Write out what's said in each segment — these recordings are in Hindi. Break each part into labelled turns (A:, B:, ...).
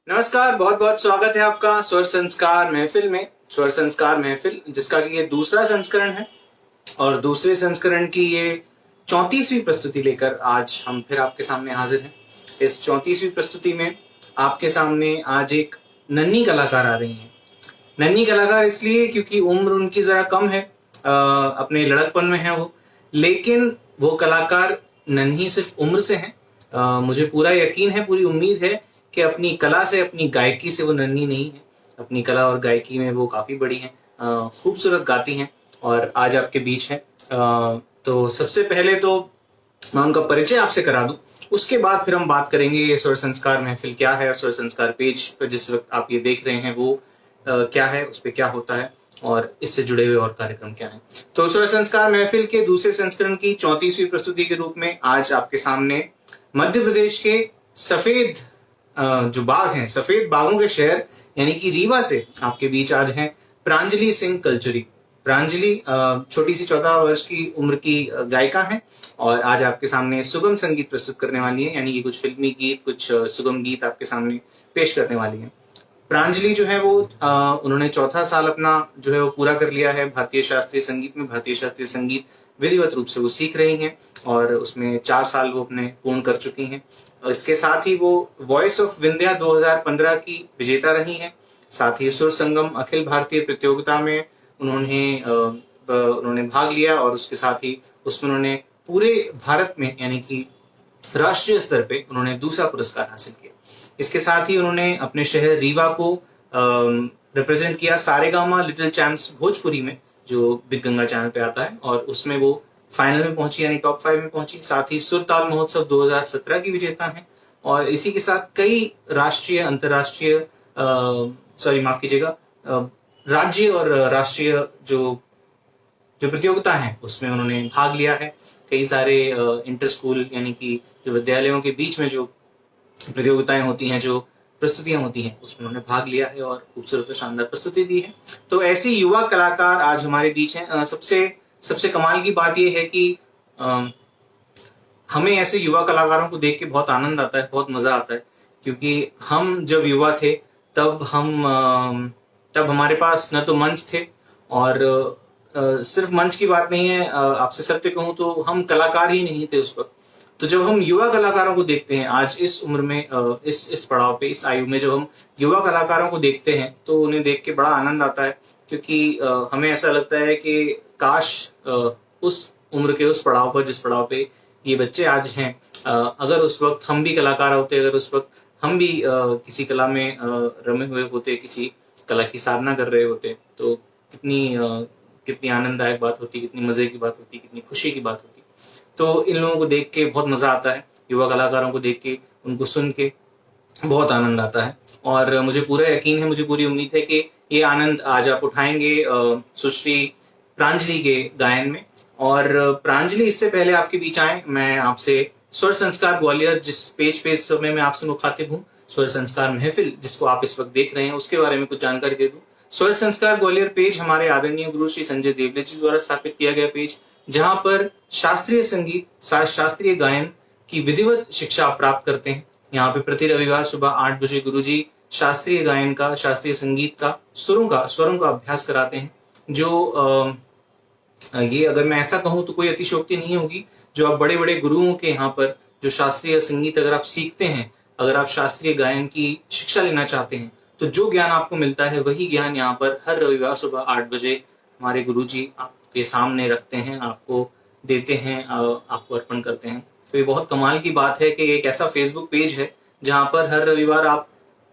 A: नमस्कार, बहुत बहुत स्वागत है आपका स्वर संस्कार महफिल में। स्वर संस्कार महफिल जिसका कि ये दूसरा संस्करण है और दूसरे संस्करण की ये 34वीं प्रस्तुति लेकर आज हम फिर आपके सामने हाजिर हैं। इस 34वीं प्रस्तुति में आपके सामने आज एक नन्ही कलाकार आ रही हैं। नन्ही कलाकार इसलिए क्योंकि उम्र उनकी जरा कम है, अपने लड़कपन में है वो, लेकिन वो कलाकार नन्ही सिर्फ उम्र से हैं। मुझे पूरा यकीन है, पूरी उम्मीद है कि अपनी कला से, अपनी गायकी से वो नन्ही नहीं है। अपनी कला और गायकी में वो काफी बड़ी हैं, खूबसूरत गाती हैं और आज आपके बीच है। तो सबसे पहले तो मैं उनका परिचय आपसे करा दूं, उसके बाद फिर हम बात करेंगे ये स्वर संस्कार महफिल क्या है और स्वर संस्कार पेज पर जिस वक्त आप ये देख रहे हैं वो क्या है, उस पर क्या होता है और इससे जुड़े हुए और कार्यक्रम क्या है। तो स्वर संस्कार महफिल के दूसरे संस्करण की 34वीं प्रस्तुति के रूप में आज आपके सामने मध्य प्रदेश के सफेद जो बाग हैं, सफेद बागों के शहर यानी कि रीवा से आपके बीच आज हैं प्रांजलि सिंह कलचुरी। प्रांजलि छोटी सी 14 वर्ष की उम्र की गायिका हैं और आज आपके सामने सुगम संगीत प्रस्तुत करने वाली हैं, यानी कि कुछ फिल्मी गीत, कुछ सुगम गीत आपके सामने पेश करने वाली हैं। प्रांजलि जो है वो उन्होंने चौथा साल अपना जो है वो पूरा कर लिया है भारतीय शास्त्रीय संगीत में। भारतीय शास्त्रीय संगीत विधिवत रूप से वो सीख रही हैं और उसमें 4 साल वो अपने पूर्ण कर चुकी हैं। इसके साथ ही वो वॉइस ऑफ विंध्या 2015 की विजेता रही हैं। साथ ही सुर संगम अखिल भारतीय प्रतियोगिता में उन्होंने भाग लिया और उसके साथ ही उसमें उन्होंने पूरे भारत में यानी कि राष्ट्रीय स्तर पे उन्होंने दूसरा पुरस्कार हासिल किया। इसके साथ ही उन्होंने अपने शहर रीवा को रिप्रेजेंट किया सारेगामा लिटिल चैम्प्स भोजपुरी में, जो बिग गंगा चैनल पे आता है, और उसमें वो फाइनल में पहुंची यानी टॉप 5 में पहुंची। साथ ही सुरताल महोत्सव 2017 की विजेता हैं और इसी के साथ कई राष्ट्रीय, अंतर्राष्ट्रीय, माफ कीजिएगा, राज्य और राष्ट्रीय जो प्रतियोगिता है उसमें उन्होंने भाग लिया है। कई सारे इंटर स्कूल यानी कि जो विद्यालयों के बीच में जो प्रतियोगिताएं होती हैं, जो प्रस्तुतियां होती हैं, उसमें उन्होंने भाग लिया है और खूबसूरत और शानदार प्रस्तुति दी है। तो ऐसी युवा कलाकार आज हमारे बीच हैं। सबसे कमाल की बात यह है कि हमें ऐसे युवा कलाकारों को देख के बहुत आनंद आता है, बहुत मजा आता है, क्योंकि हम जब युवा थे तब हमारे पास न तो मंच थे और सिर्फ मंच की बात नहीं है, आपसे सत्य कहूं तो हम कलाकार ही नहीं थे उस वक्त। तो जब हम युवा कलाकारों को देखते हैं आज इस उम्र में, इस पड़ाव पे, इस आयु में जब हम युवा कलाकारों को देखते हैं तो उन्हें देख के बड़ा आनंद आता है, क्योंकि हमें ऐसा लगता है कि काश उस उम्र के उस पड़ाव पर, जिस पड़ाव पे ये बच्चे आज हैं, अगर उस वक्त हम भी कलाकार होते, अगर उस वक्त हम भी किसी कला में रमे हुए होते, किसी कला की साधना कर रहे होते, तो कितनी आनंददायक बात होती, कितनी मजे की बात होती, कितनी खुशी की बात होती। तो इन लोगों को देख के बहुत मजा आता है, युवा कलाकारों को देख के, उनको सुन के बहुत आनंद आता है और मुझे पूरा यकीन है, मुझे पूरी उम्मीद है कि ये आनंद आज आप उठाएंगे सुश्री प्रांजलि के गायन में। और प्रांजलि, इससे पहले आपके बीच आए, मैं आपसे स्वर संस्कार ग्वालियर, जिस पेज पे इस समय मैं आपसे मुखातिब हूँ, स्वर संस्कार महफिल जिसको आप इस वक्त देख रहे हैं, उसके बारे में कुछ जानकारी दे दूं। स्वर संस्कार ग्वालियर पेज हमारे आदरणीय गुरु श्री संजय देवले जी द्वारा स्थापित किया गया पेज, जहां पर शास्त्रीय संगीत, शास्त्रीय गायन की विधिवत शिक्षा आप प्राप्त करते हैं। यहाँ पे प्रति रविवार सुबह 8 बजे गुरुजी शास्त्रीय गायन का, शास्त्रीय संगीत का, स्वरों का अभ्यास कराते हैं। जो ये, अगर मैं ऐसा कहूं तो कोई अतिशयोक्ति नहीं होगी, जो आप बड़े बड़े गुरुओं के यहाँ पर जो शास्त्रीय संगीत अगर आप सीखते हैं, अगर आप शास्त्रीय गायन की शिक्षा लेना चाहते हैं, तो जो ज्ञान आपको मिलता है वही ज्ञान यहाँ पर हर रविवार सुबह 8 बजे हमारे गुरुजी आपके सामने रखते हैं, आपको देते हैं, आपको अर्पण करते हैं। तो ये बहुत कमाल की बात है कि एक ऐसा फेसबुक पेज है जहां पर हर रविवार आप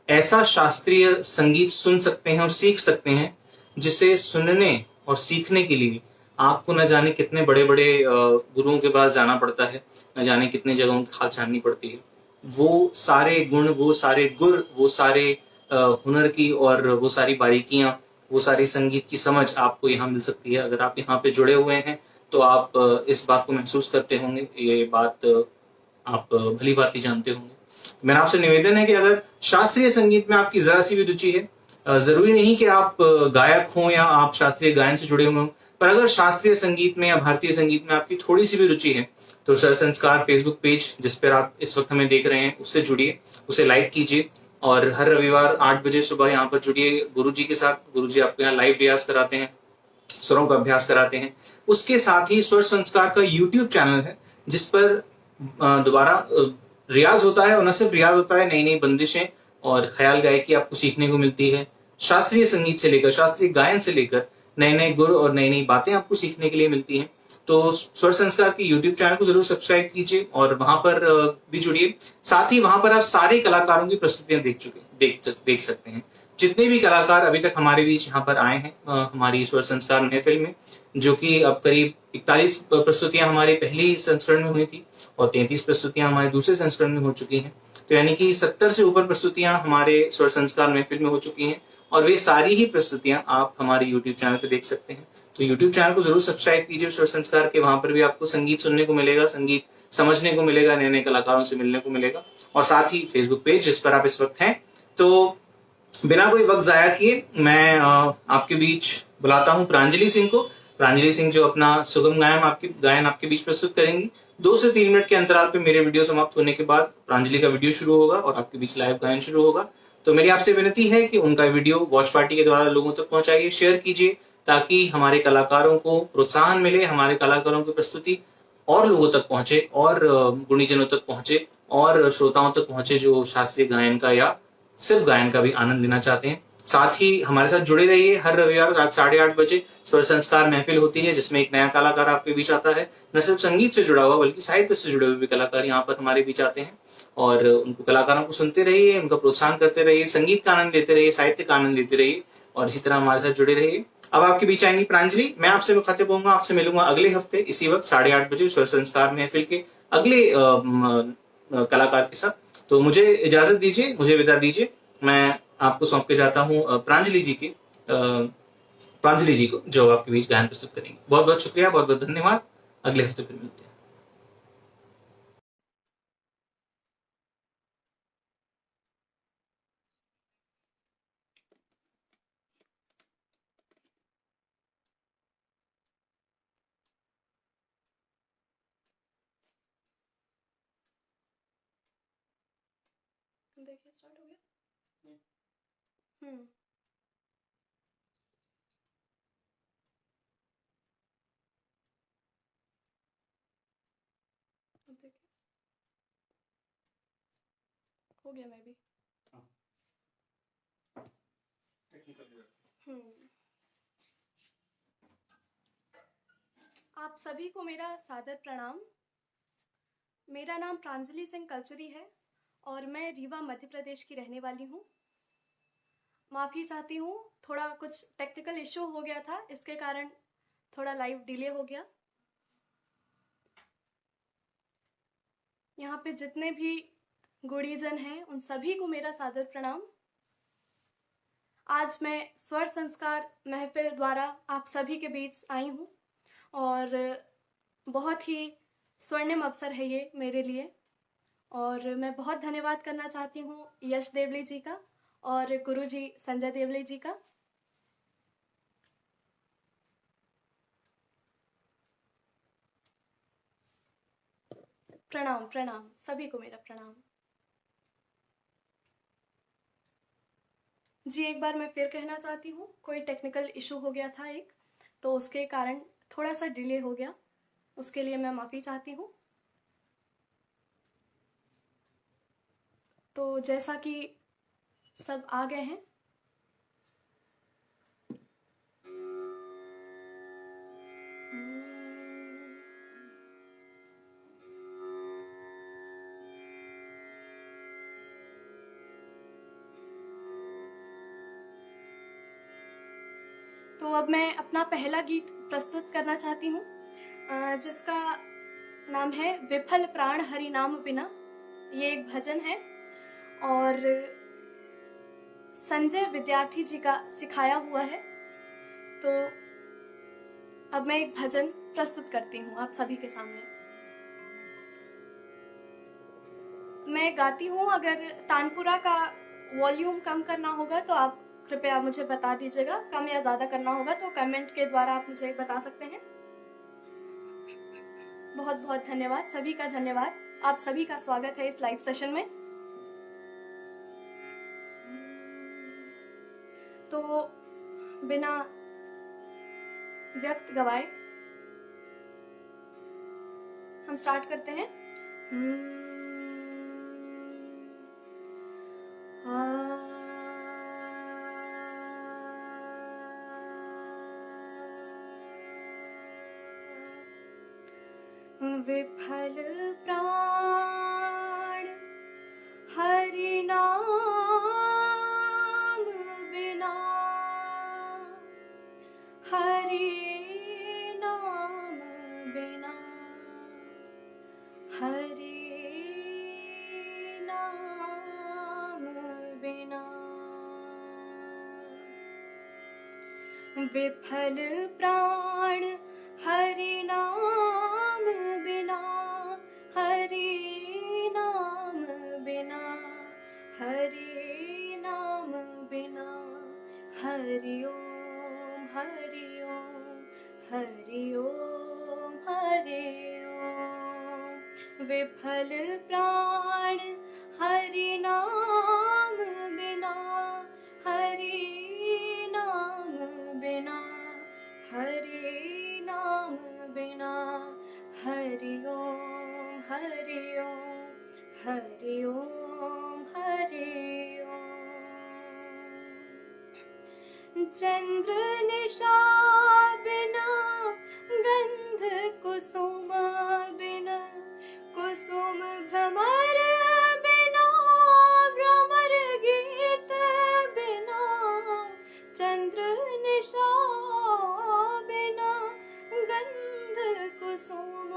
A: ऐसा शास्त्रीय संगीत सुन सकते हैं और सीख सकते हैं, जिसे सुनने और सीखने के लिए आपको न जाने कितने बड़े बड़े गुरुओं के पास जाना पड़ता है, न जाने कितने जगहों की खाल छाननी पड़ती है। वो सारे गुण, वो सारे गुर, वो सारे हुनर की और वो सारी बारीकियां, वो सारी संगीत की समझ आपको यहाँ मिल सकती है। अगर आप यहाँ पे जुड़े हुए हैं तो आप इस बात को महसूस करते होंगे, ये बात आप भली भांति जानते होंगे। मेरा आपसे निवेदन है कि अगर शास्त्रीय संगीत में आपकी जरा सी भी रुचि है, जरूरी नहीं कि आप गायक हों या आप शास्त्रीय गायन से जुड़े हुए हों, पर अगर शास्त्रीय संगीत में या भारतीय संगीत में आपकी थोड़ी सी भी रुचि है तो स्वर संस्कार फेसबुक पेज जिस पर आप इस वक्त हमें देख रहे हैं, उससे जुड़िए, उसे लाइक कीजिए और हर रविवार 8 बजे सुबह यहाँ पर जुड़िए गुरुजी के साथ। गुरुजी आपको यहाँ लाइव रियाज कराते हैं, स्वरों का अभ्यास कराते हैं। उसके साथ ही स्वर संस्कार का यूट्यूब चैनल है, जिस पर दोबारा रियाज होता है, और न सिर्फ रियाज होता है, नई नई बंदिशें और ख्याल गायकी आपको सीखने को मिलती है। शास्त्रीय संगीत से लेकर, शास्त्रीय गायन से लेकर नए नए गुर और नई नई बातें आपको सीखने के लिए मिलती हैं। तो स्वर संस्कार के यूट्यूब चैनल को जरूर सब्सक्राइब कीजिए और वहां पर भी जुड़िए। साथ ही वहां पर आप सारे कलाकारों की प्रस्तुतियां देख सकते हैं। जितने भी कलाकार अभी तक हमारे बीच यहाँ पर आए हैं हमारी स्वर संस्कार महफिल में, जो कि अब करीब 41 प्रस्तुतियां हमारी पहली संस्करण में हुई थी और 33 प्रस्तुतियां हमारे दूसरे संस्करण में हो चुकी हैं। तो यानी कि 70 से ऊपर प्रस्तुतियां हमारे स्वर संस्कार महफिल में हो चुकी हैं, और वे सारी ही प्रस्तुतियां आप हमारे YouTube चैनल पे देख सकते हैं। तो YouTube चैनल को जरूर सब्सक्राइब कीजिए स्वर संस्कार के। वहां पर भी आपको संगीत सुनने को मिलेगा, संगीत समझने को मिलेगा, नए नए कलाकारों से मिलने को मिलेगा। और साथ ही फेसबुक पेज जिस पर आप इस वक्त हैं। तो बिना कोई वक्त जाया किए मैं आपके बीच बुलाता हूं प्रांजलि सिंह को। प्रांजलि सिंह जो अपना सुगम गायन आपके बीच प्रस्तुत करेंगी। 2 से 3 मिनट के अंतराल पे मेरे वीडियो समाप्त होने के बाद प्रांजलि का वीडियो शुरू होगा और आपके बीच लाइव गायन शुरू होगा। तो मेरी आपसे विनती है कि उनका वीडियो वॉच पार्टी के द्वारा लोगों तक पहुंचाइए, शेयर कीजिए, ताकि हमारे कलाकारों को प्रोत्साहन मिले, हमारे कलाकारों की प्रस्तुति और लोगों तक पहुंचे, और गुणीजनों तक पहुंचे, और श्रोताओं तक पहुंचे जो शास्त्रीय गायन का या सिर्फ गायन का भी आनंद लेना चाहते हैं। साथ ही हमारे साथ जुड़े रहिए। हर रविवार रात 8:30 बजे स्वर संस्कार महफिल होती है, जिसमें एक नया कलाकार आपके बीच आता है। न सिर्फ संगीत से जुड़ा हुआ बल्कि साहित्य से जुड़े हुए भी कलाकार यहाँ पर हमारे बीच आते हैं, और उनको कलाकारों को सुनते रहिए, उनका प्रोत्साहन करते रहिए, संगीत का आनंद लेते रहिए, साहित्य का आनंद लेते रहिए, और इसी तरह हमारे साथ जुड़े रहिए। अब आपके बीच आएंगी प्रांजलि। मैं आपसे मुखातिब होऊंगा, आपसे मिलूंगा अगले हफ्ते इसी वक्त 8:30 बजे स्वर संस्कार महफिल के अगले कलाकार के साथ। तो मुझे इजाजत दीजिए, मुझे विदा दीजिए। मैं आपको सौंप के जाता हूँ प्रांजलि जी को, जो आपके बीच गायन प्रस्तुत करेंगे। बहुत बहुत शुक्रिया, बहुत बहुत धन्यवाद। अगले हफ्ते फिर मिलते हैं।
B: देखिए स्टार्ट हो गया। हम्म देखिए हो गया मैं भी। आप सभी को मेरा सादर प्रणाम। मेरा नाम प्रांजलि सिंह कलचुरी है और मैं रीवा मध्य प्रदेश की रहने वाली हूँ। माफ़ी चाहती हूँ, थोड़ा कुछ टेक्निकल इशू हो गया था, इसके कारण थोड़ा लाइव डिले हो गया। यहाँ पे जितने भी गुणीजन हैं उन सभी को मेरा सादर प्रणाम। आज मैं स्वर संस्कार महफिल द्वारा आप सभी के बीच आई हूँ, और बहुत ही स्वर्णिम अवसर है ये मेरे लिए। और मैं बहुत धन्यवाद करना चाहती हूँ यश देवली जी का और गुरुजी संजय देवली जी का। प्रणाम प्रणाम, सभी को मेरा प्रणाम। जी एक बार मैं फिर कहना चाहती हूँ, कोई टेक्निकल इशू हो गया था एक, तो उसके कारण थोड़ा सा डिले हो गया, उसके लिए मैं माफ़ी चाहती हूँ। तो जैसा कि सब आ गए हैं, तो अब मैं अपना पहला गीत प्रस्तुत करना चाहती हूँ, जिसका नाम है विफल प्राण हरि नाम बिना। ये एक भजन है और संजय विद्यार्थी जी का सिखाया हुआ है। तो अब मैं एक भजन प्रस्तुत करती हूँ आप सभी के सामने। मैं गाती हूँ, अगर तानपुरा का वॉल्यूम कम करना होगा तो आप कृपया मुझे बता दीजिएगा, कम या ज़्यादा करना होगा तो कमेंट के द्वारा आप मुझे बता सकते हैं। बहुत बहुत धन्यवाद, सभी का धन्यवाद। आप सभी का स्वागत है इस लाइव सेशन में। बिना व्यक्त गवाए हम स्टार्ट करते हैं। विफल प्राण हरि नाम बिना, हरि नाम बिना, हरि नाम बिना। विफल प्राण हरि नाम बिना, हरि नाम बिना, हरि नाम बिना। हरि ओम हरि ओम हरि ओम हरि ओम। विफल प्राण हरि नाम बिना, हरि नाम बिना, हरि नाम बिना। हरि ओम हरि ओम हरि ओम हरि ओम। चंद्र निशा बिना, गंध कुसुम बिना, कुसुम भ्रमर बिना, भ्रमर गीत बिना। चंद्र निशा बिना, गंध कुसुम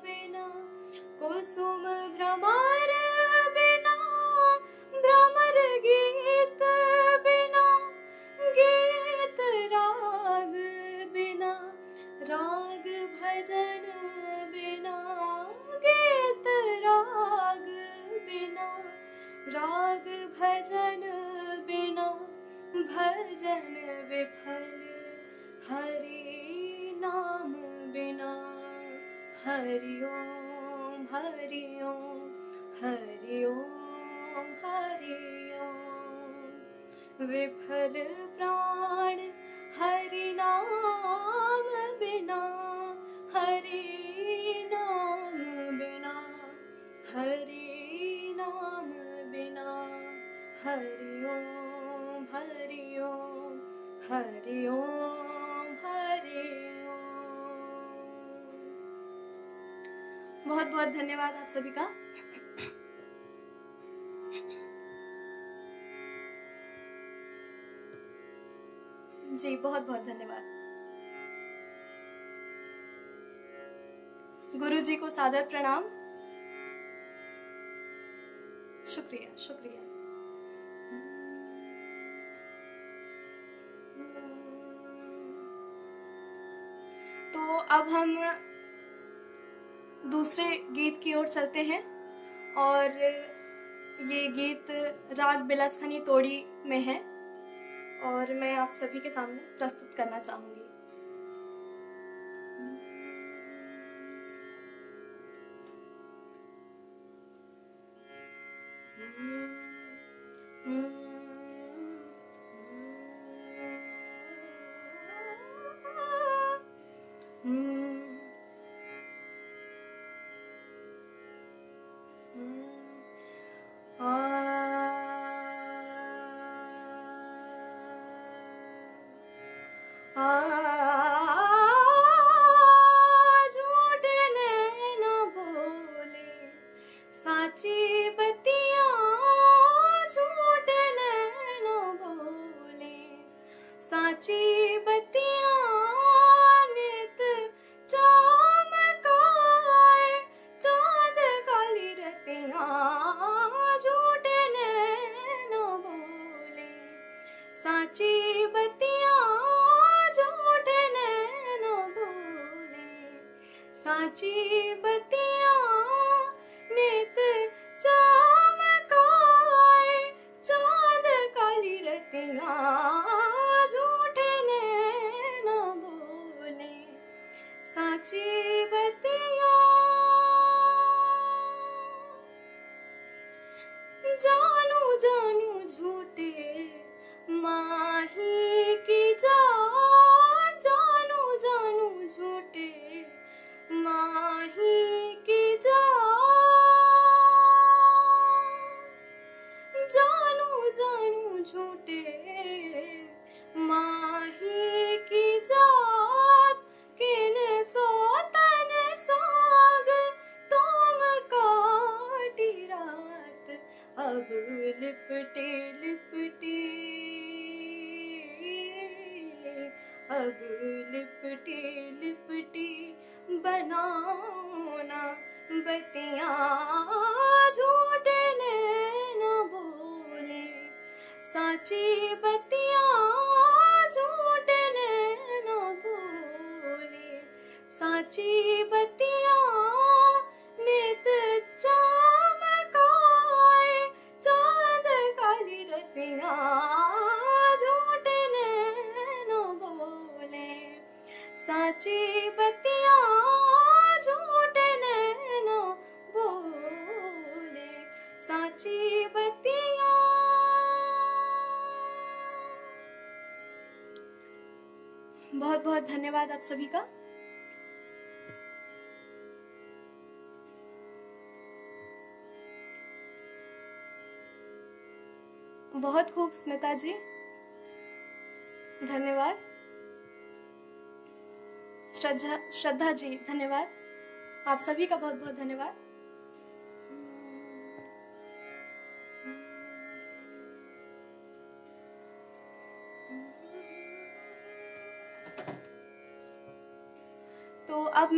B: बिना, कुसुम भ्रमर बिना, भ्रमर गीत बिना, गीत राग बिना, राग भजन बिना, गीत राग बिना, राग भजन बिना, भजन विफल हरि नाम बिना। हरि ओम हरि ओम हरि ओम हरि ओम। विफल प्राण हरि नाम बिना, हरि नाम बिना, हरि नाम बिना। हरि ओम हरि ओम हरि ओम हरि ओम। बहुत बहुत धन्यवाद आप सभी का। जी बहुत बहुत धन्यवाद। गुरु जी को सादर प्रणाम। शुक्रिया शुक्रिया। तो अब हम दूसरे गीत की ओर चलते हैं और ये गीत राग बिलसखनी तोड़ी में है और मैं आप सभी के सामने प्रस्तुत करना चाहूंगी। झूठे नैन बोले साची बतिया, झूठे नैन बोले साची बतिया। नित चमकाए चाँद काली रतिया, झूठे नैन बोले साची बतिया, झूठे नैन बोले साची बतिया। नित चमकाए चाँद काली रतिया, झूठे नैन बोले साची बतिया। जानू जानू झूठे माही की जा बनाओ ना बतियां, झूठे नैना बोले साची बतियां, झूठे नैना बोले साची बतियां, नित चमकाए चांद काली रतियां, झूठे नैना बोले साची बतियां, झूठे नैना बोले साची बतियां। बहुत बहुत धन्यवाद आप सभी का। बहुत खूब स्मिता जी, धन्यवाद। श्रद्धा जी धन्यवाद। आप सभी का बहुत बहुत धन्यवाद। तो अब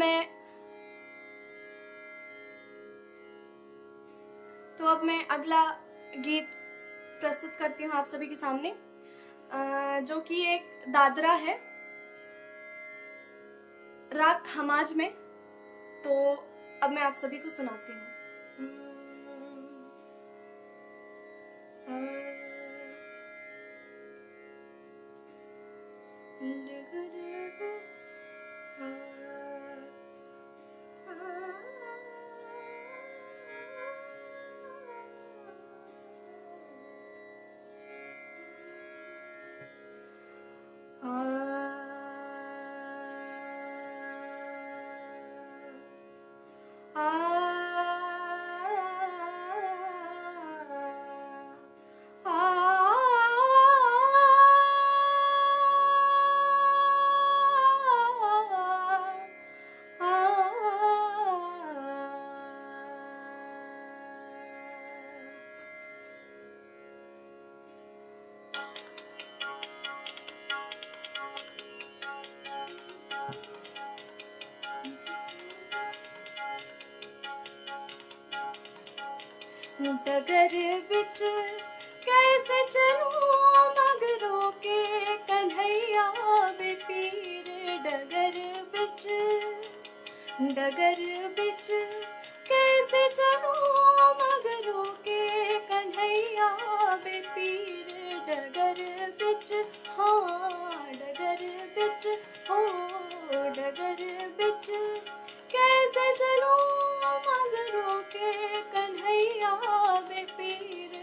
B: मैं अगला गीत प्रस्तुत करती हूँ आप सभी के सामने, जो कि एक दादरा है राग खमाज में। तो अब मैं आप सभी को सुनाती हूँ। डगर बिच कैसे चलूं मगरों के कन्हैया वे पीर, डगर बिच कैसे चलूं मगरों के कन्हैया वे पीर, डगर बिच हाँ डगर बिच हो डगर बिच कैसे चलूं मगरों के कन्हैया वे पीर,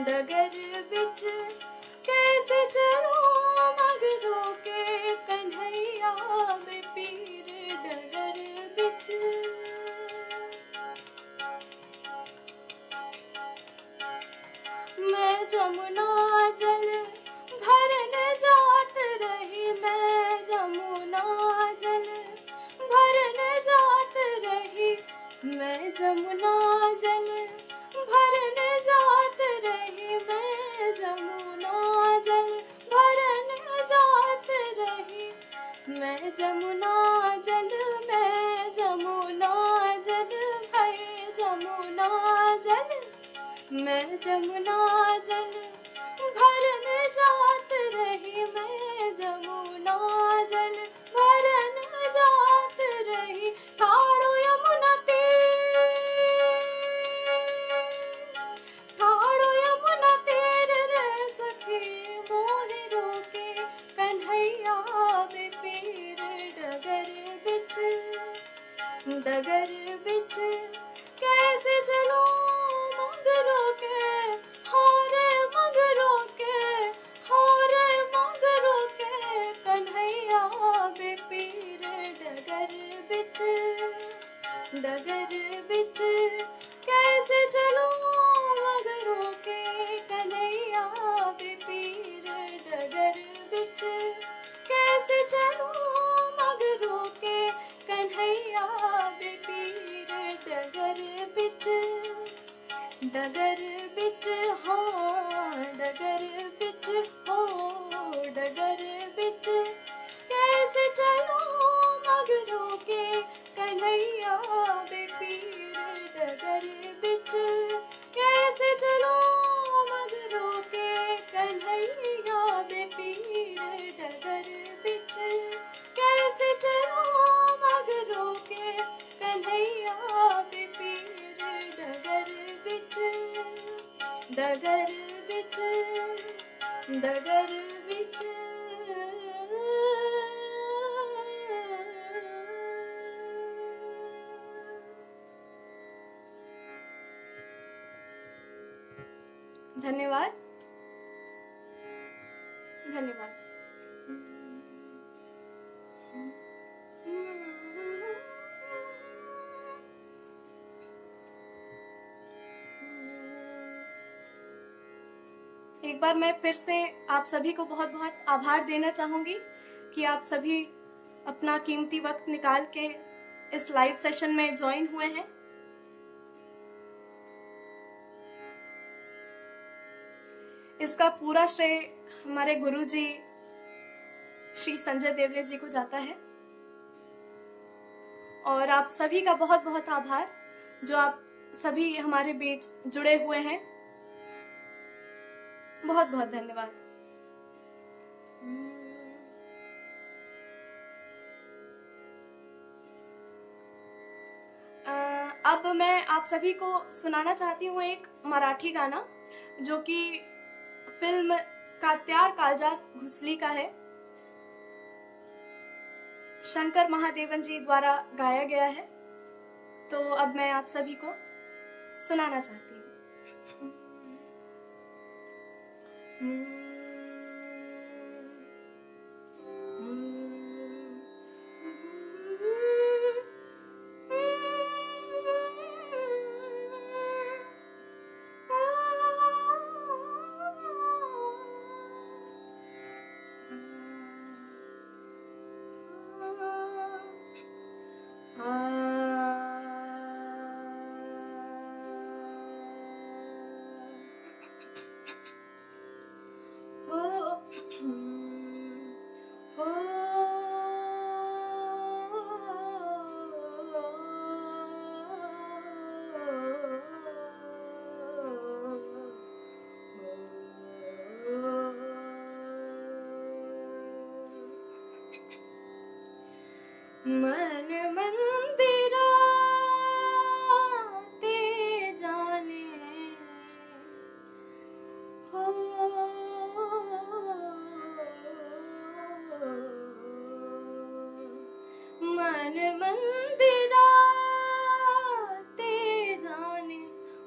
B: डगर बिच कैसे चलूं मगरों के कन्हैया वे पीर, डगर बिच। मैं जमुना जल भरने जात रही, मैं जमुना जल भरने जात रही, मैं जमुना जल भरने जात रही, मैं जमुना जल भरने जात रही, मैं जमुना जल भई जमुना जल, मैं जमुना जल भरने जात रही, मैं जमुना जल भरने जात रही, ठाड़ो यमुना तीर रे सखी मोहे रोके कन्हैया वे पीर, डगर बिच कैसे चलूं मगरों के हारे मगरों के हारे मगरों के कन्हैया वे पीर, डगर बिच कैसे चलूं मगरों के कन्हैया वे पीर, डगर बिच कैसे चलूं मगरों के कन्हैया वे पीर, डगर बिच हाँ डगर बिच हो डगर बिच कैसे चलूं डगर बिच धन्यवाद धन्यवाद। एक बार मैं फिर से आप सभी को बहुत बहुत आभार देना चाहूँगी कि आप सभी अपना कीमती वक्त निकाल के इस लाइव सेशन में ज्वाइन हुए हैं। इसका पूरा श्रेय हमारे गुरुजी श्री संजय देवले जी को जाता है और आप सभी का बहुत बहुत आभार जो आप सभी हमारे बीच जुड़े हुए हैं। बहुत बहुत धन्यवाद। अब मैं आप सभी को सुनाना चाहती हूँ एक मराठी गाना जो कि फिल्म कात्यार काळजात घुसली का है, शंकर महादेवन जी द्वारा गाया गया है। तो अब मैं आप सभी को सुनाना चाहती हूँ। मन मंदिरा ते जाने हो, मन मंदिरा ते जाने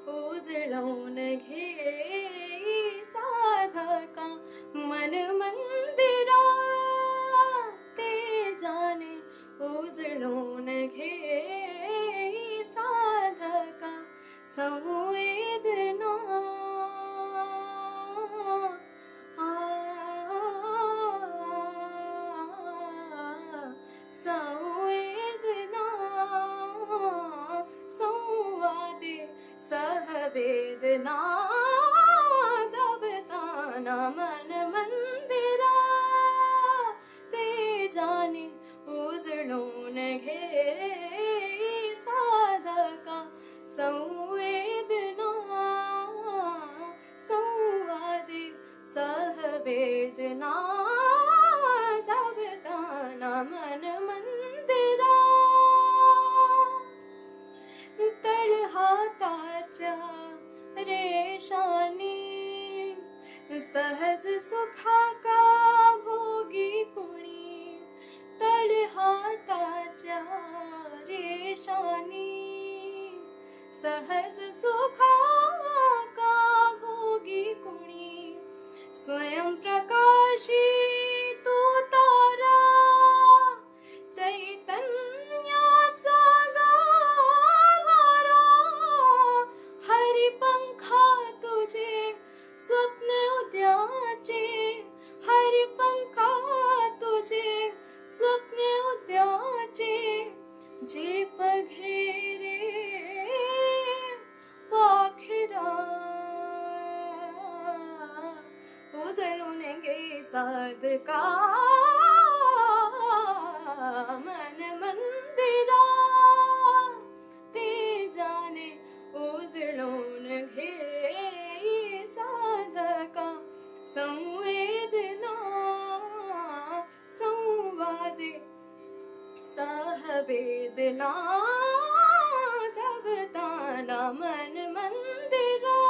B: उजळून घे साधका, मन मंदिरा ते जाने उजळून घे साधका, संवेदना संवेदना संवादे सहवेदना जबताना, मन मंदिरा ते जाने उजळून घे साधका, संवेदना संवादे सहवेदना जबताना, मन मंदिरा तळहाताच्या रेषानी सहज सुखा का भोगी कुणी, तळहाताच्या रेषानी सहज सुखा का भोगी कुणी, स्वयं प्रकाशी तू तारा चैतन्याचा गाभारा, हरिपंखा तुझे स्वप्न उद्याचे, हरिपंखा तुझे स्वप्न उद्याचे, जे पघेरे पाखरा उजळून घे साधका, मन मंदिरा ते जाने उजळून घे साधका, संवेदना संवादे सहवेदना जबताना, मन मंदिरा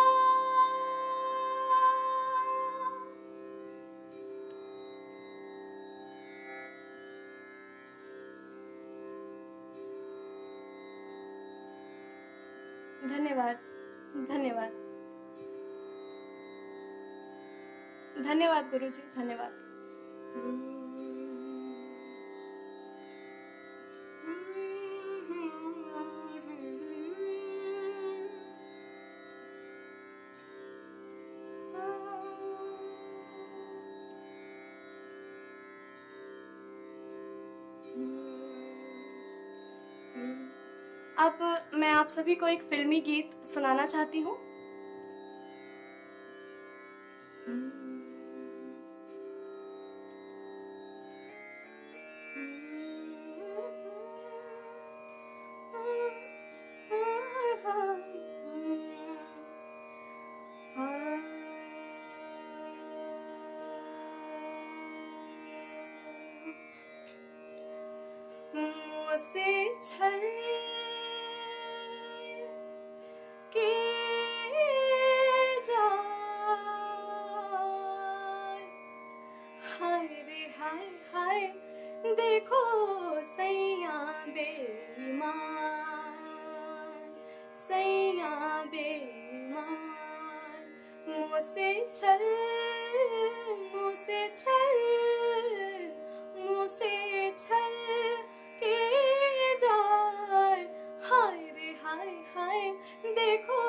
B: धन्यवाद, धन्यवाद, धन्यवाद गुरुजी, धन्यवाद। अब मैं आप सभी को एक फिल्मी गीत सुनाना चाहती हूँ। मुझसे छल के जाए, हाय रे हाय हाय, देखो सैया बेईमान, सैया बेईमान। मुझसे छल, मुझसे छल, मुझसे छल के जाए, हाय रे हाय हाय, देखो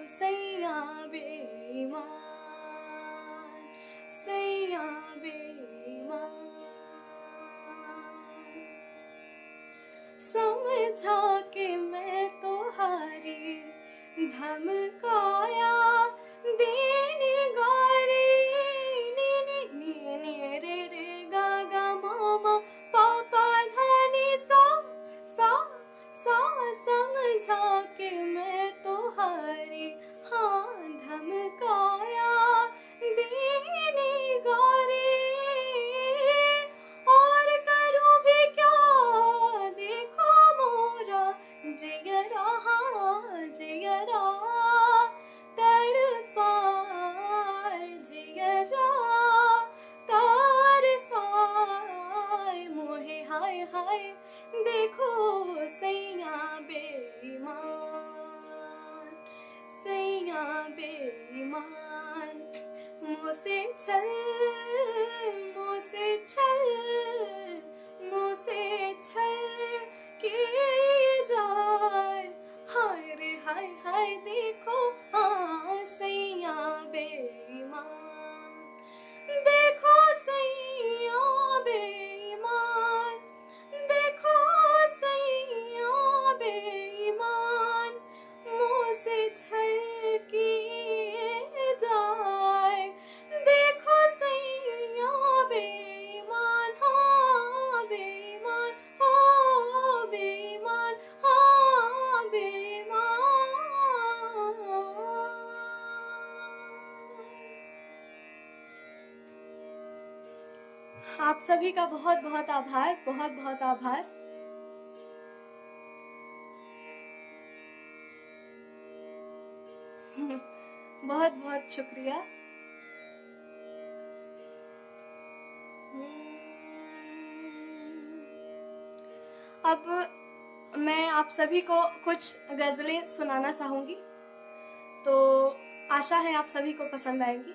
B: सैया बेईमान, सैया बेईमान। समझा के मैं तो हारी, धमकाया देने गारी, नी नी नी नी रे रे गा गा मामा पापा धानी सा सा सा। समझा के मैं तो हारी, हाँ धमकाया देने गारी, और करूं भी क्या, देखो मोरा जिगरा, जिगरा तड़पाए, जिगरा तरसाए मोहे, हाय हाय, देखो सैया बेईमान, सैया बेईमान। मुझसे छल, मुझसे छल, मुझसे छल के जाए, हाय रे हाय हाय, देखो हाँ सैया बेईमान, देखो सैया बेईमान, देखो सैया बेईमान। मुझसे छल किए जाए, देखो सैया बेईमान, हाँ बेईमान, हाँ बेईमान, हाँ बेईमान। आप सभी का बहुत बहुत आभार, बहुत बहुत आभार। बहुत बहुत शुक्रिया। अब मैं आप सभी को कुछ गज़लें सुनाना चाहूँगी, तो आशा है आप सभी को पसंद आएंगी।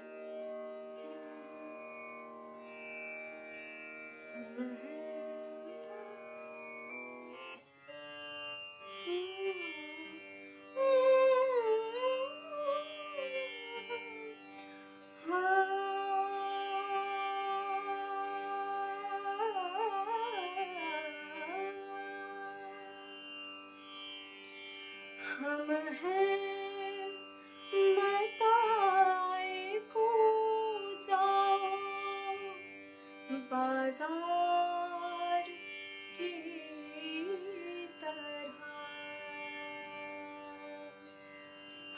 B: हम हैं मताए को जाओ, बाजार की तरह।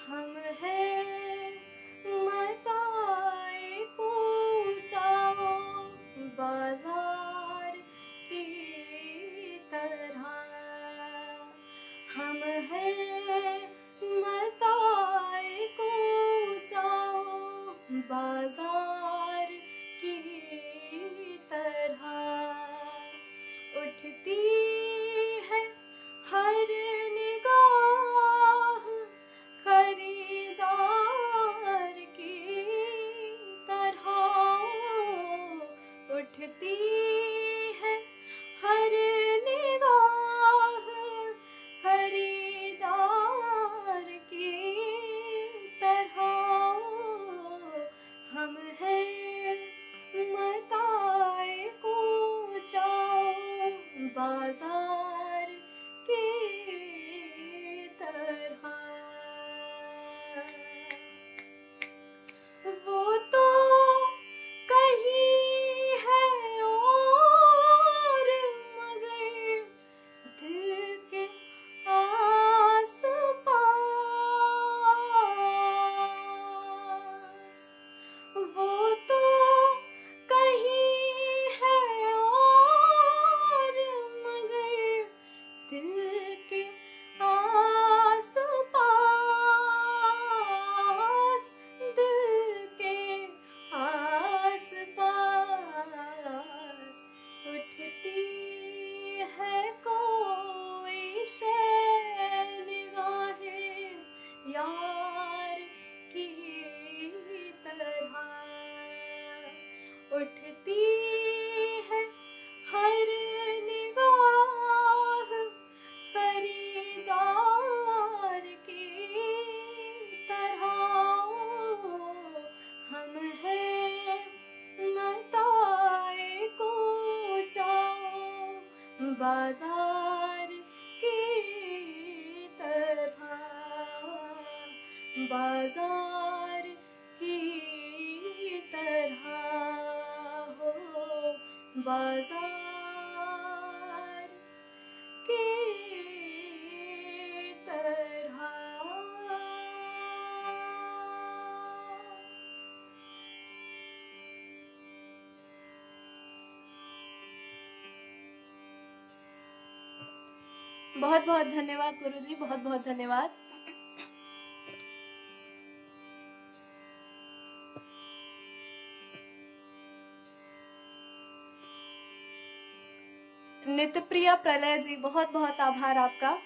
B: हम हैं मताए को जाओ, बाजार की तरह। हम हैं मताए को जाओ, बाजार की तरह। उठती है हर निगाह निगाह खरीदार की तरह हम हैं मताए जाओ बाजार की तरह। वो तो कहीं है और मगर दिल के आस पास। वो तो कहीं है और मगर दिल के आस पास, दिल के आस पास उठती है कोई शय निगाहें यार की तरह। उठती है हर निगाह खरीदार की तरह। हम हैं मताए जाओ बाजार की तरह। बाजार की तरह हो, बाजार की तरह। बहुत बहुत धन्यवाद गुरुजी, बहुत बहुत धन्यवाद। नित्यप्रिया प्रलय जी, बहुत बहुत आभार आपका।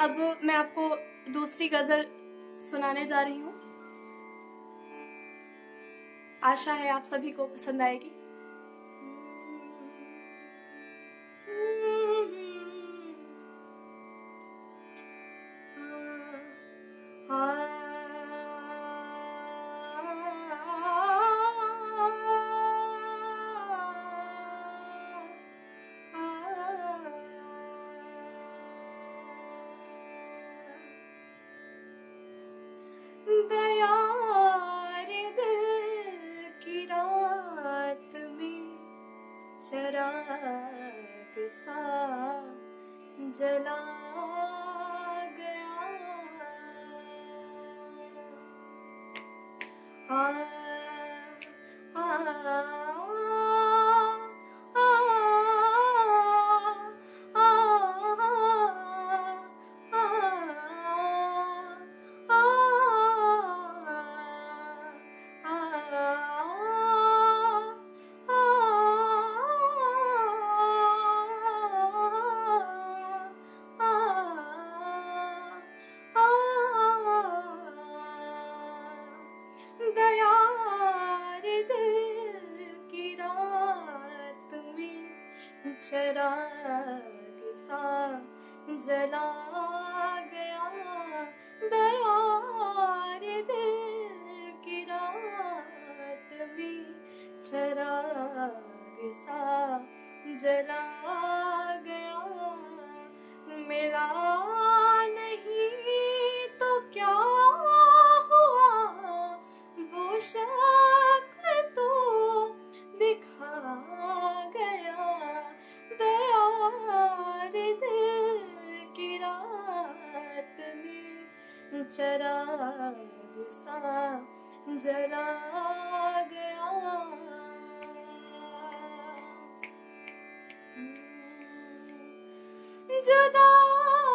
B: अब मैं आपको दूसरी गजल सुनाने जा रही हूँ। आशा है आप सभी को पसंद आएगी। दयार दिल की रात में चराग सा जला गया। आ आ दयार दिल की रात में चराग सा जला गया। दयार दिल की रात में चराग सा जला गया। मिला नहीं तो क्या हुआ, वो शक तो दिखा गया। दयार दिल की रात में चराग सा जला गया। जुदाइयों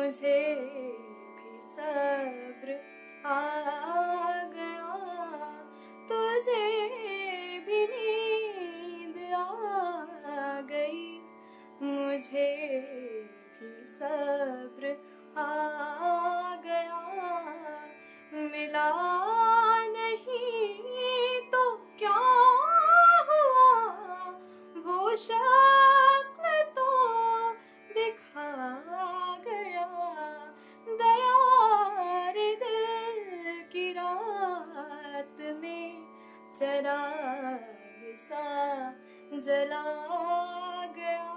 B: मुझे भी सब्र आ गया, तुझे भी नींद आ गई, मुझे भी सब्र आ गया, मिला नहीं तो क्या हुआ, वो शक्ल तो दिखा गया, दया रे दिल की रात में चिराग सा जला गया।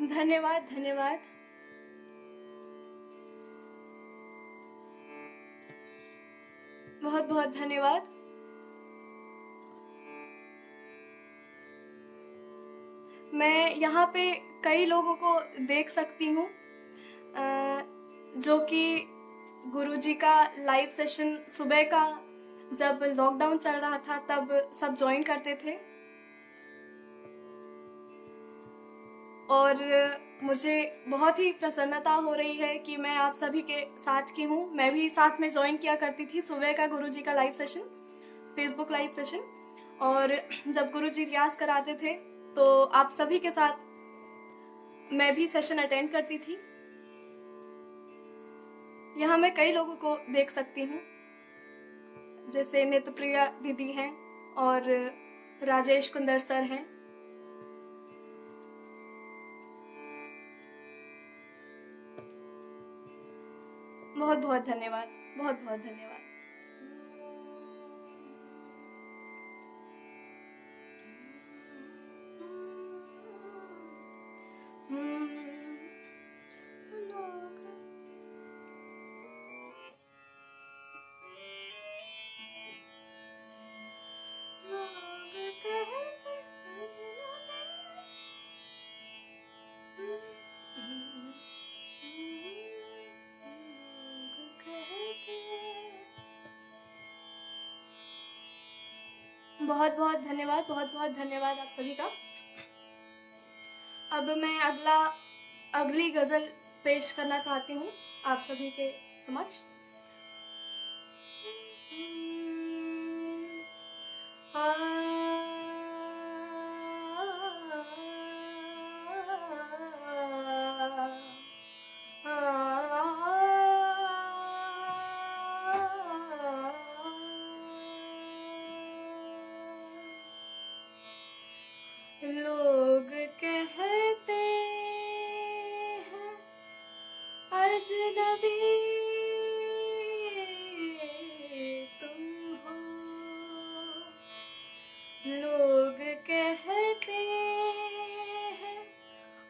B: धन्यवाद धन्यवाद। बहुत बहुत धन्यवाद। मैं यहाँ पे कई लोगों को देख सकती हूँ जो कि गुरुजी का लाइव सेशन सुबह का जब लॉकडाउन चल रहा था तब सब ज्वाइन करते थे, और मुझे बहुत ही प्रसन्नता हो रही है कि मैं आप सभी के साथ की हूँ। मैं भी साथ में ज्वाइन किया करती थी सुबह का गुरुजी का live session, Facebook live session, और जब गुरुजी रियाज कराते थे तो आप सभी के साथ मैं भी सेशन अटेंड करती थी। यहाँ मैं कई लोगों को देख सकती हूँ, जैसे नेत्रप्रिया दीदी हैं और राजेश कुंदर सर हैं। बहुत बहुत धन्यवाद, बहुत बहुत धन्यवाद। बहुत बहुत धन्यवाद, बहुत बहुत धन्यवाद आप सभी का। अब मैं अगली गजल पेश करना चाहती हूँ आप सभी के समक्ष। लोग कहते हैं अजनबी तुम हो, लोग कहते हैं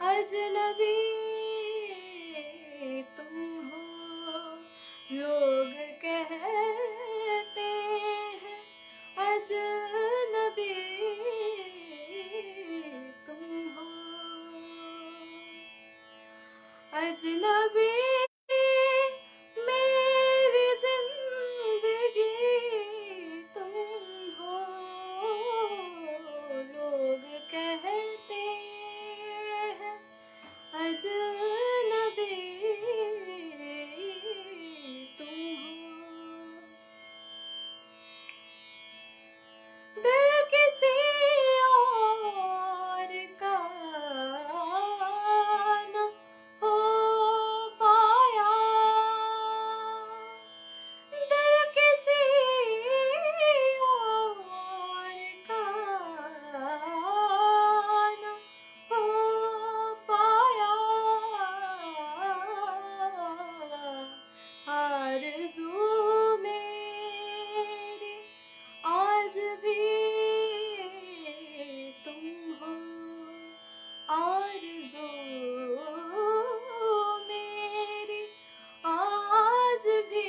B: अजनबी तुम हो, लोग कहते हैं अजनबी तुम हो, अजनबी मेरी जिंदगी तुम हो, लोग कहते हैं अजनबी तुम हो, दिल किसी और का न हो पाया, दिल किसी और का न हो पाया, आरज़ू मेरी आज भी तुम हो, आरज़ू मेरी आज भी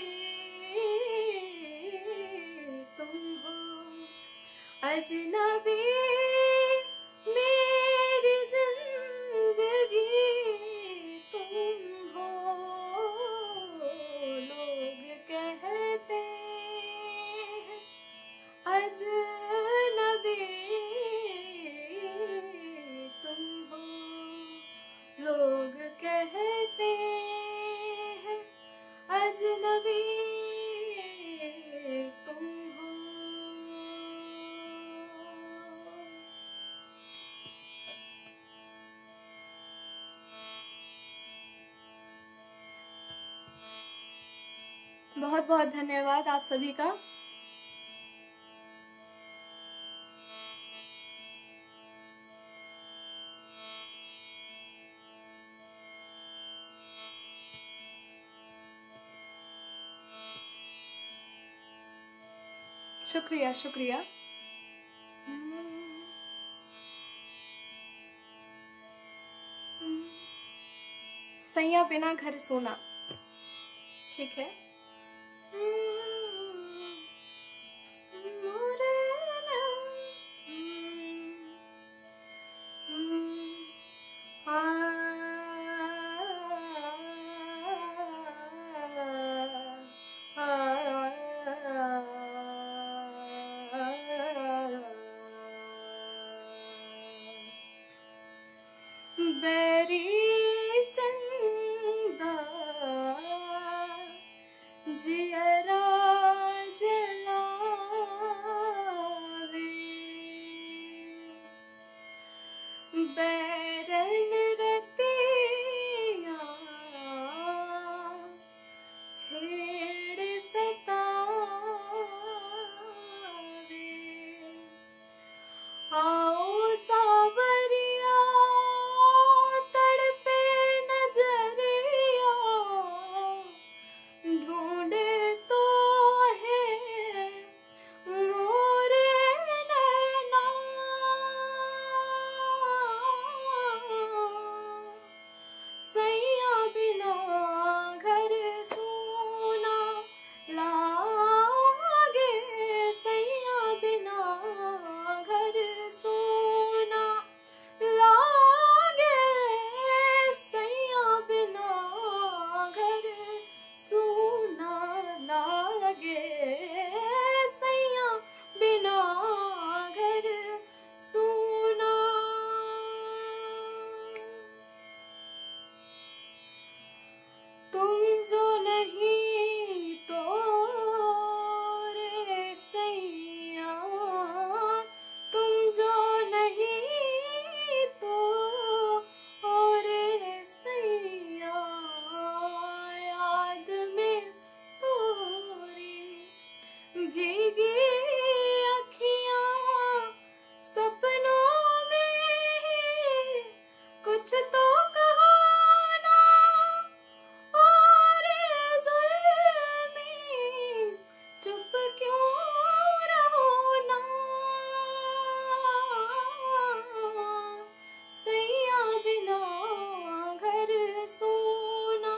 B: तुम हो, अजनबी मेरी जिंदगी तुम हो, लोग कहते हैं अजनबी तुम अजनबी तुम हो। बहुत बहुत धन्यवाद आप सभी का। शुक्रिया शुक्रिया। सैया बिना घर सोना, ठीक है। बैरी चंदा जियरा जलावे, बैरन रतिया छेड़ सतावे। आओ सावरिया तड़पे नजरिया, ढूंढे तो है मोरे नैना। सैया बिना घर सोना लागे, सैया बिना घर सोना लागे, सैया बिना घर सोना लागे, सैया बिना घर सोना। तुम जो नहीं तो रे सैया, तुम जो नहीं तो रे सैया, याद में तोरी भीगी अखियां, सपनों में कुछ तो कहो ना, और जुल्मी चुप क्यों रहो ना। सैया बिना घर सोना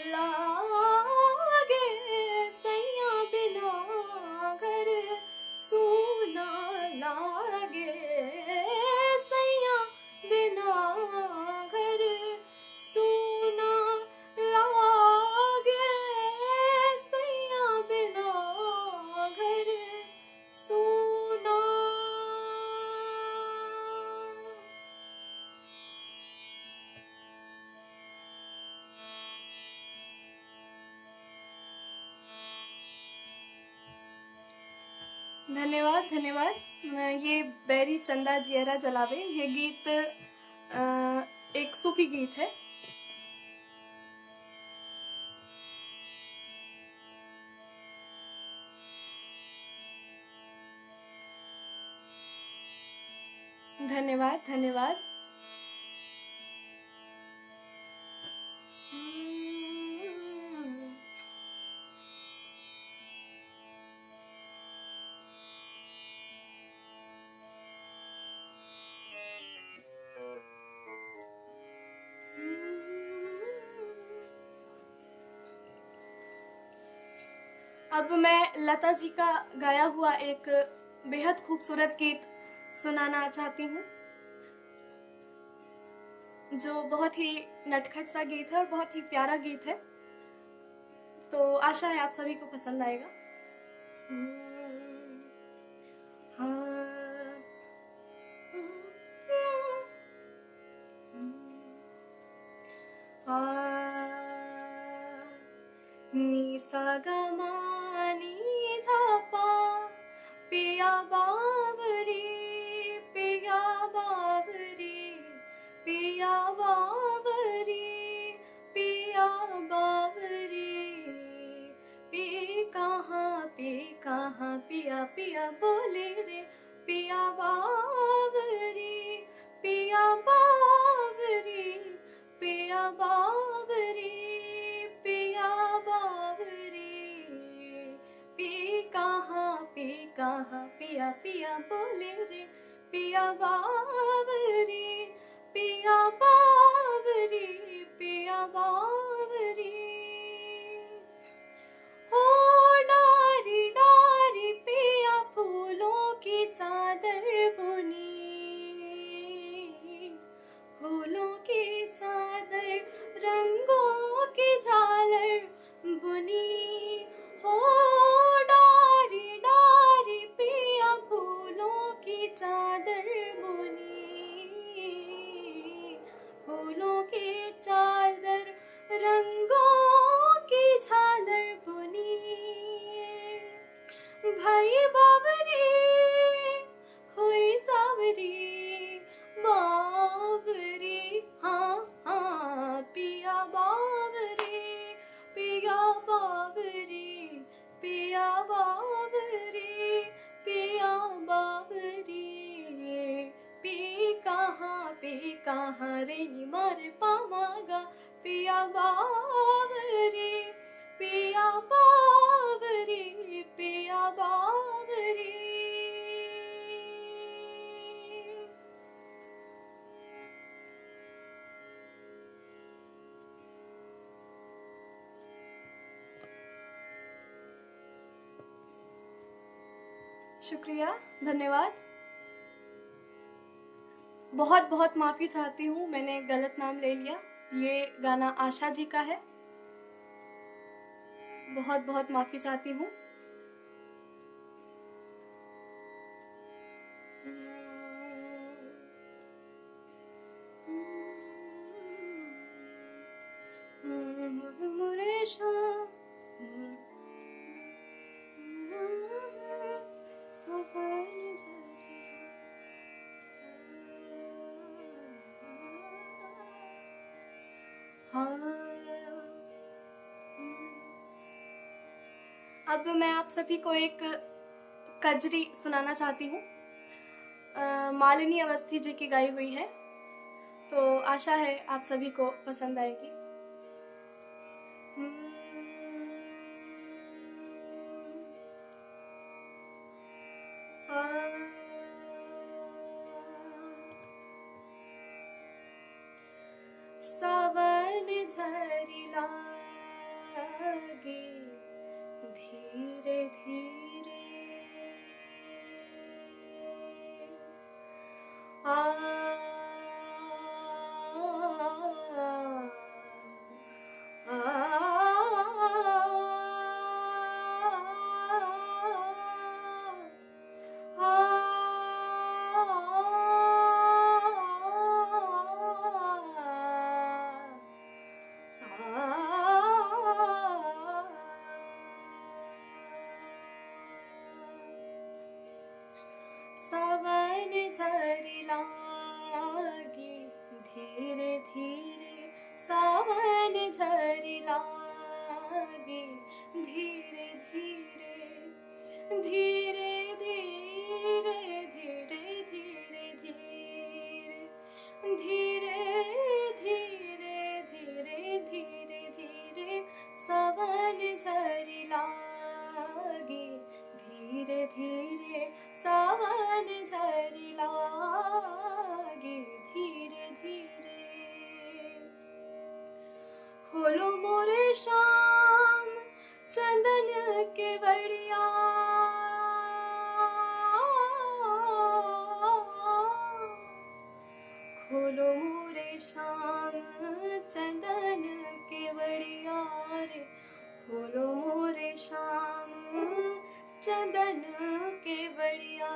B: लागे, सैया बिना घर सोना लागे, सैया बिना घर सोना लागे, सैया बिना घर सोना। धन्यवाद धन्यवाद। ये बैरी चंदा जियरा जलावे, ये गीत एक सूफी गीत है। धन्यवाद धन्यवाद। अब मैं लता जी का गाया हुआ एक बेहद खूबसूरत गीत सुनाना चाहती हूँ, जो बहुत ही नटखट सा गीत है और बहुत ही प्यारा गीत है। तो आशा है आप सभी को पसंद आएगा। नी सा गा मा नी धा पा, पिया बावरी पिया बावरी पिया बावरी पिया बावरी, पी कहाँ पिया पिया बोले रे, पिया बावरी पिया बावरी पिया बावरी पिया बावरी, पी कहाँ पिया पिया बोले रे, पिया बावरी पिया बावरी पिया बावरी। हो डारी डारी पिया फूलों की चादर बुनी, फूलों की चादर रंगों की झालर बुनी। हो डारी डारी पिया फूलों की चादर बुनी, फूलों की चादर रंगों की झालर बुनी। भाई बावरी हुई सावरी बावरी, हाँ पिया बावरी पिया बावरी पिया बावरी पिया बावरी, पी कहाँ रे नी मारे पामागा, पिया बावरी पिया बावरी पिया बावरी। शुक्रिया, धन्यवाद। बहुत बहुत माफ़ी चाहती हूँ, मैंने गलत नाम ले लिया। ये गाना आशा जी का है। बहुत बहुत माफ़ी चाहती हूँ। अब मैं आप सभी को एक कजरी सुनाना चाहती हूँ। मालिनी अवस्थी जी की गाई हुई है, तो आशा है आप सभी को पसंद आएगी। सावन झरी लागे धीरे धीरे, सावन झरी लागे धीरे धीरे, सावन झरी लागे धीरे धीरे, धीरे धीरे धीरे धीरे धीरे, धीरे धीरे धीरे धीरे धीरे, सावन झरी लागे धीरे धीरे, सावन झरी लागे धीरे धीरे। खोलो मोरे शाम चंदन के बड़िया, खोलो मोरे शाम चंदन के बड़िया रे, खोलो मोरे शाम चंदन के बड़िया,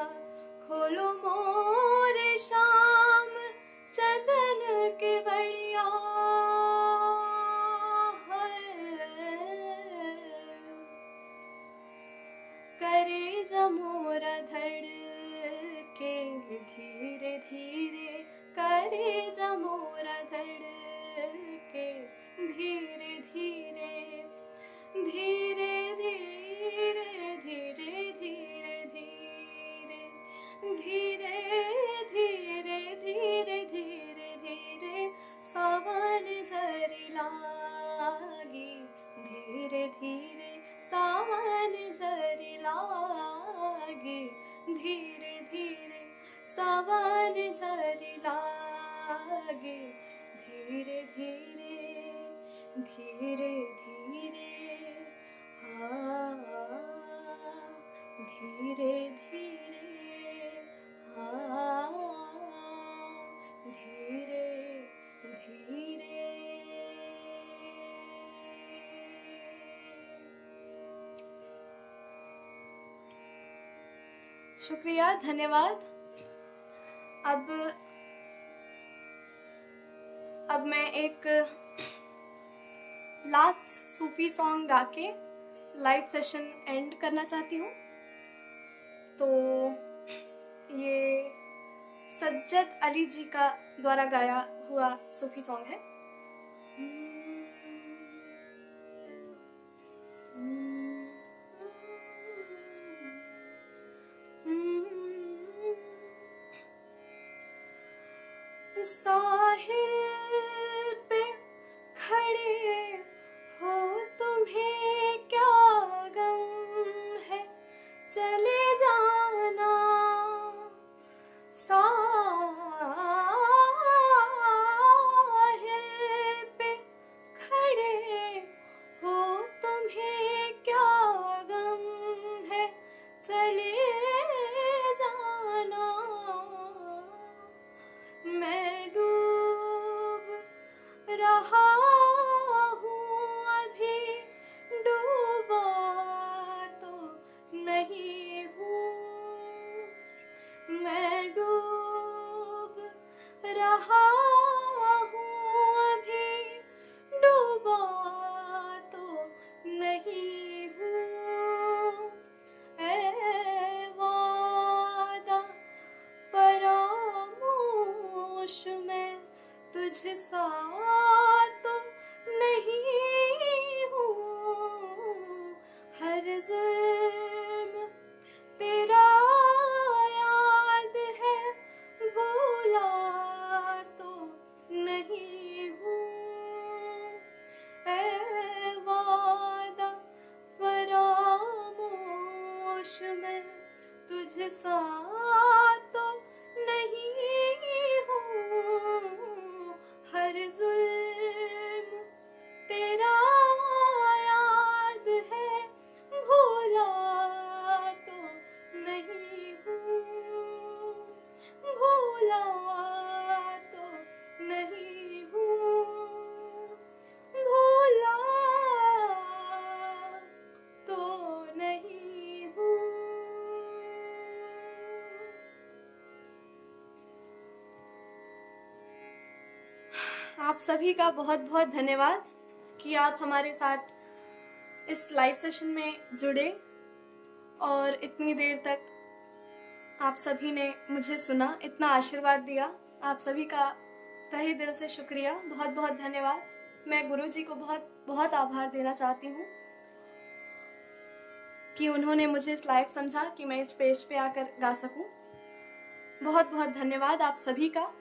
B: खोलो मोरे शाम चंदन के बड़िया। धीरे करे जमोरा धड़के, धीरे धीरे धीरे धीरे धीरे धीरे धीरे धीरे धीरे धीरे धीरे धीरे सावन झरी लागी, धीरे धीरे सावन झरी लागी, धीरे धीरे सावन झरी लागी, धीरे धीरे धीरे धीरे हाँ, धीरे धीरे हाँ, धीरे धीरे। शुक्रिया, धन्यवाद। अब मैं एक लास्ट सूफी सॉन्ग गा के लाइव सेशन एंड करना चाहती हूँ। तो ये सज्जद अली जी का द्वारा गाया हुआ सूफी सॉन्ग है। साहिल पे खड़े हो तुम्हें क्या गम है, चले जाना साहिल पे खड़े हो तुम्हें क्या गम है, चले जाना। मैं डूब रहा हूँ अभी, डूबा तो नहीं हूँ। मैं डूब रहा हूँ अभी, डूबा तो नहीं हूँ। ऐ वादा फरामोश मैं तुझसा तो नहीं हूँ, हर जुल्म तेरा याद है, भूला तो नहीं हूँ। ऐ वादा फरामोश मैं तुझसा तो नहीं हूँ, हर जुल्म तेरा याद है, भूला तो नहीं हूँ, भूला तो नहीं हूँ, भूला तो नहीं हूँ। आप सभी का बहुत बहुत धन्यवाद कि आप हमारे साथ इस लाइव सेशन में जुड़े और इतनी देर तक आप सभी ने मुझे सुना, इतना आशीर्वाद दिया। आप सभी का तहे दिल से शुक्रिया, बहुत बहुत धन्यवाद। मैं गुरुजी को बहुत बहुत आभार देना चाहती हूँ कि उन्होंने मुझे इस लायक समझा कि मैं इस स्टेज पे आकर गा सकूं। बहुत बहुत धन्यवाद आप सभी का।